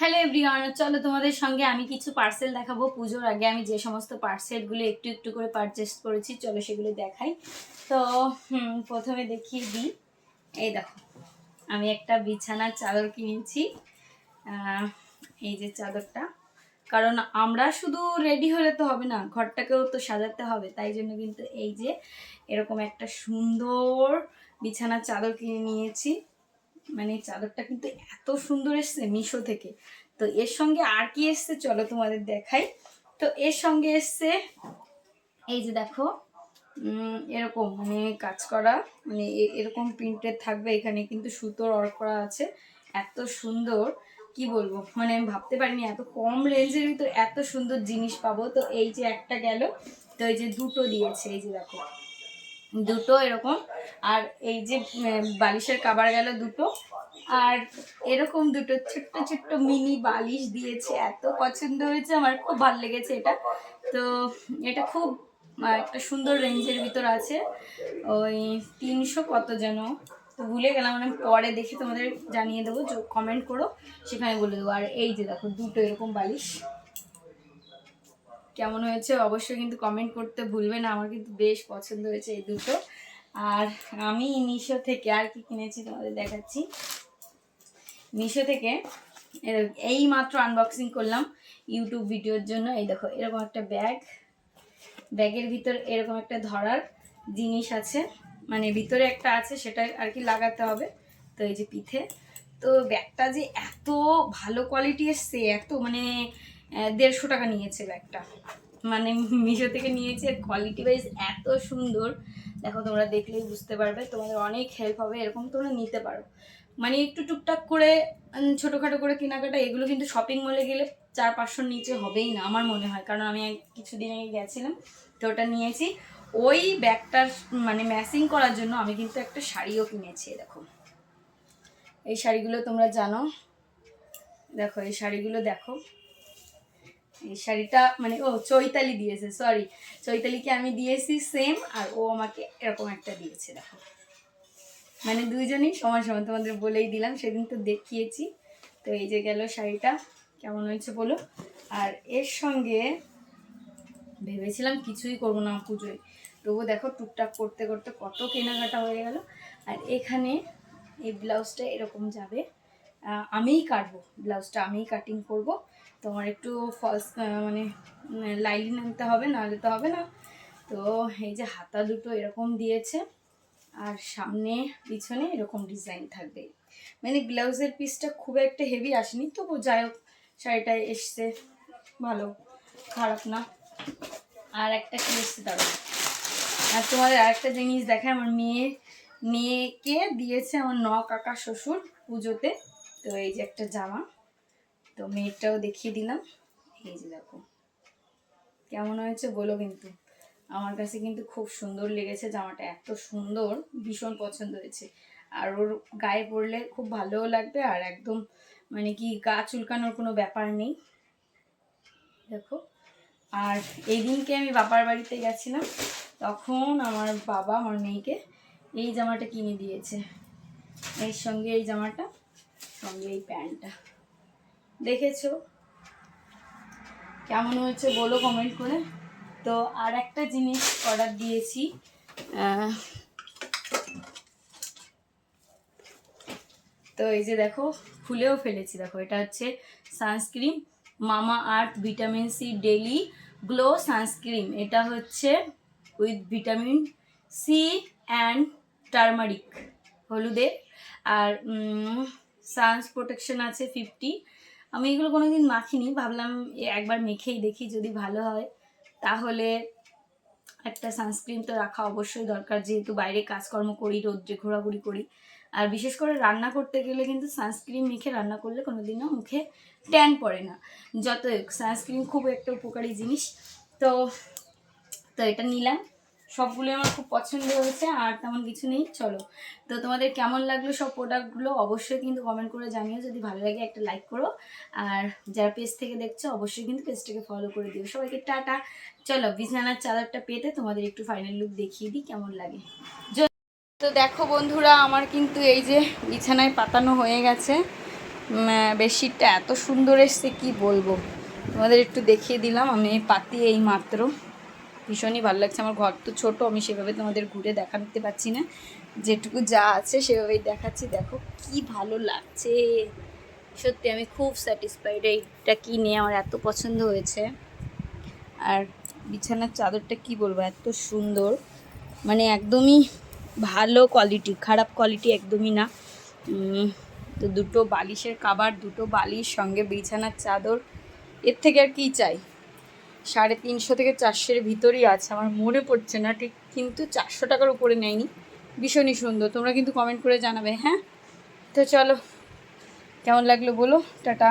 Hello everyone, চলো তোমাদের সঙ্গে আমি কিছু পার্সেল দেখাবো। পুজোর আগে আমি যে সমস্ত পার্সেলগুলো একটু একটু করে পারচেস করেছি, চলো সেগুলো দেখাই। তো প্রথমে দেখিয়ে দিই। এই দেখো, আমি একটা বিছানার চাদর কিনেছি। এই যে চাদরটা, কারণ আমরা শুধু রেডি হলে তো হবে না, ঘরটাকেও তো সাজাতে হবে। তাই জন্য কিন্তু এই যে এরকম একটা সুন্দর বিছানার চাদর কিনে নিয়েছি। মানে চাদরটা কিন্তু এত সুন্দর এসছে মিশো থেকে। তো এর সঙ্গে আর কি এসছে চলো তোমাদের দেখাই। তো এর সঙ্গে এসছে এই যে দেখো, এরকম মানে কাজ করা, মানে এরকম প্রিন্টেড থাকবে। এখানে কিন্তু সুতোর ওয়ার্ক করা আছে, এত সুন্দর কি বলবো। মানে আমি ভাবতে পারিনি এত কম রেঞ্জের ভিতর এত সুন্দর জিনিস পাবো। তো এই যে একটা গেল, তো এই যে দুটো দিয়েছে, এই যে দেখো দুটো এরকম। আর এই যে বালিশের কভার গেল দুটো, আর এরকম দুটো ছোট্ট ছোট্ট মিনি বালিশ দিয়েছে। এত পছন্দ হয়েছে আমার, খুব ভালো লেগেছে এটা। তো এটা খুব একটা সুন্দর রেঞ্জের ভিতর আছে, ওই 300 কত যেন, তো ভুলে গেলাম। মানে পরে দেখে তোমাদের জানিয়ে দেবো, কমেন্ট করো সেখানে বলে দেবো। আর এই যে দেখো দুটো এরকম বালিশ, কেমন হয়েছে অবশ্যই কিন্তু কমেন্ট করতে ভুলবে না। আমার কিন্তু বেশ পছন্দ হয়েছে এই দুটো। আর আমি মিশো থেকে আর কি কিনেছি তোমাদের দেখাচ্ছি। মিশো থেকে এই মাত্র আনবক্সিং করলাম ইউটিউব ভিডিওর জন্য। এই দেখো এরকম একটা ব্যাগের ভিতর এরকম একটা ধরার জিনিস আছে, মানে ভিতরে একটা আছে, সেটা আর কি লাগাতে হবে। তো এই যে পিঠে, তো ব্যাগটা যে এত ভালো কোয়ালিটি এসছে, এত মানে 150 টাকা নিয়েছে ব্যাগটা, মানে মিশো থেকে নিয়েছে। কোয়ালিটি ওয়াইজ এত সুন্দর, দেখো তোমরা দেখলেই বুঝতে পারবে, তোমাদের অনেক হেল্প হবে। এরকম তোমরা নিতে পারো, মানে একটু টুকটাক করে ছোটোখাটো করে কেনাকাটা, এগুলো কিন্তু শপিং মলে গেলে 400-500 নিচে হবেই না আমার মনে হয়। কারণ আমি কিছুদিন আগে গেছিলাম, তো ওটা নিয়েছি। ওই ব্যাগটার মানে ম্যাচিং করার জন্য আমি কিন্তু একটা শাড়িও কিনেছি। দেখো এই শাড়িগুলো তোমরা জানো, দেখো এই শাড়িগুলো দেখো। এই শাড়িটা মানে চৈতালি দিয়েছে, সরি চৈতালিকে আমি দিয়েছি সেম, আর ও আমাকে এরকম একটা দিয়েছে। দেখো মানে দুইজনই সমান সমান, তোমাদের বলেই দিলাম, সেদিন তো দেখিয়েছি। তো এই যে গেল শাড়িটা, কেমন হয়েছে বলো। আর এর সঙ্গে ভেবেছিলাম কিছুই করবো না পুজোয়, তবু দেখো টুকটাক করতে করতে কত কেনাকাটা হয়ে গেল। আর এখানে এই ব্লাউজটা এরকম যাবে, আমিই কাটবো ব্লাউজটা, আমিই কাটিং করব। তোমার একটু ফলস মানে লাইনিং আনতে হবে, নাহলে তো হবে না। তো এই যে হাতা দুটো এরকম দিয়েছে, আর সামনে পিছনে এরকম ডিজাইন থাকবে। মানে ব্লাউজের পিসটা খুব একটা হেভি আসেনি, তবু যাই হোক শাড়িটা এসছে ভালো, খারাপ না। আর একটা কি এসছে দাঁড়ো, আর তোমাদের আরেকটা জিনিস দেখে, আমার মেয়েকে দিয়েছে আমার কাকা শ্বশুর পুজোতে। তো এই যে একটা জামা, তো মেয়েরটাও দেখিয়ে দিলাম। এই যে দেখো কেমন হয়েছে বলো কিন্তু। আমার কাছে কিন্তু খুব সুন্দর লেগেছে জামাটা, এত সুন্দর, ভীষণ পছন্দ হয়েছে। আর ওর গায়ে পরলে খুব ভালোও লাগবে, আর একদম মানে কি গা চুলকানোর কোনো ব্যাপার নেই। দেখো, আর এই দিনকে আমি বাবার বাড়িতে গেছিলাম, তখন আমার বাবা আমার মেয়েকে এই জামাটা কিনে দিয়েছে। এর সঙ্গে এই জামাটা, সঙ্গে এই প্যান্টটা, দেখেছো কেমন হয়েছে বলো কমেন্ট করে। তো আর একটা জিনিস অর্ডার দিয়েছি, তো এই যে দেখো খুলেও ফেলেছি। দেখো এটা হচ্ছে sunscreen, Mamaearth vitamin C daily glow sunscreen. এটা হচ্ছে with vitamin C and turmeric, হলুদের। আর সানস প্রোটেকশন আছে 50। আমি এগুলো কোনোদিন মাখিনি, ভাবলাম একবার মেখেই দেখি, যদি ভালো হয় তাহলে একটা সানস্ক্রিন তো রাখা অবশ্যই দরকার, যেহেতু বাইরে কাজকর্ম করি, রোদ্রে ঘোরাঘুরি করি। আর বিশেষ করে রান্না করতে গেলে কিন্তু সানস্ক্রিন মেখে রান্না করলে কোনোদিনও মুখে ট্যান পড়ে না। যত সানস্ক্রিন খুব একটা উপকারী জিনিস। তো তো এটা নিলাম, সবগুলো আমার খুব পছন্দ হয়েছে, আর তেমন কিছু নেই। চলো, তো তোমাদের কেমন লাগলো সব প্রোডাক্টগুলো অবশ্যই কিন্তু কমেন্ট করে জানিও। যদি ভালো লাগে একটা লাইক করো, আর যারা পেজ থেকে দেখছো অবশ্যই কিন্তু পেজটাকে ফলো করে দিও। সবাইকে টাটা। চলো বিছানার চাদরটা পেতে তোমাদের একটু ফাইনাল লুক দেখিয়ে দিই কেমন লাগে। তো দেখো বন্ধুরা, আমার কিন্তু এই যে বিছানায় পাতানো হয়ে গেছে। বেডশিটটা এত সুন্দর এসছে কি বলবো, তোমাদের একটু দেখিয়ে দিলাম আমি পাতি এই মাত্র। ভীষণই ভালো লাগছে। আমার ঘর তো ছোটো, আমি সেভাবে তোমাদের ঘুরে দেখাতে পারছি না, যেটুকু যা আছে সেভাবেই দেখাচ্ছি। দেখো কি ভালো লাগছে, সত্যি আমি খুব স্যাটিসফাইড। এইটা কিনে আমার এত পছন্দ হয়েছে। আর বিছানার চাদরটা কি বলবো, এত সুন্দর, মানে একদমই ভালো কোয়ালিটি, খারাপ কোয়ালিটি একদমই না। তো দুটো বালিশের কাভার, দুটো বালিশ, সঙ্গে বিছানার চাদর, এর থেকে আর কি চাই। 350 থেকে 400-এর ভিতরেই আছে, আমার মনে পড়ছে না ঠিক, কিন্তু 400 টাকার উপরে নেয়নি। ভীষণই সুন্দর, তোমরা কিন্তু কমেন্ট করে জানাবে। হ্যাঁ, তো চলো কেমন লাগলো বলো, টাটা।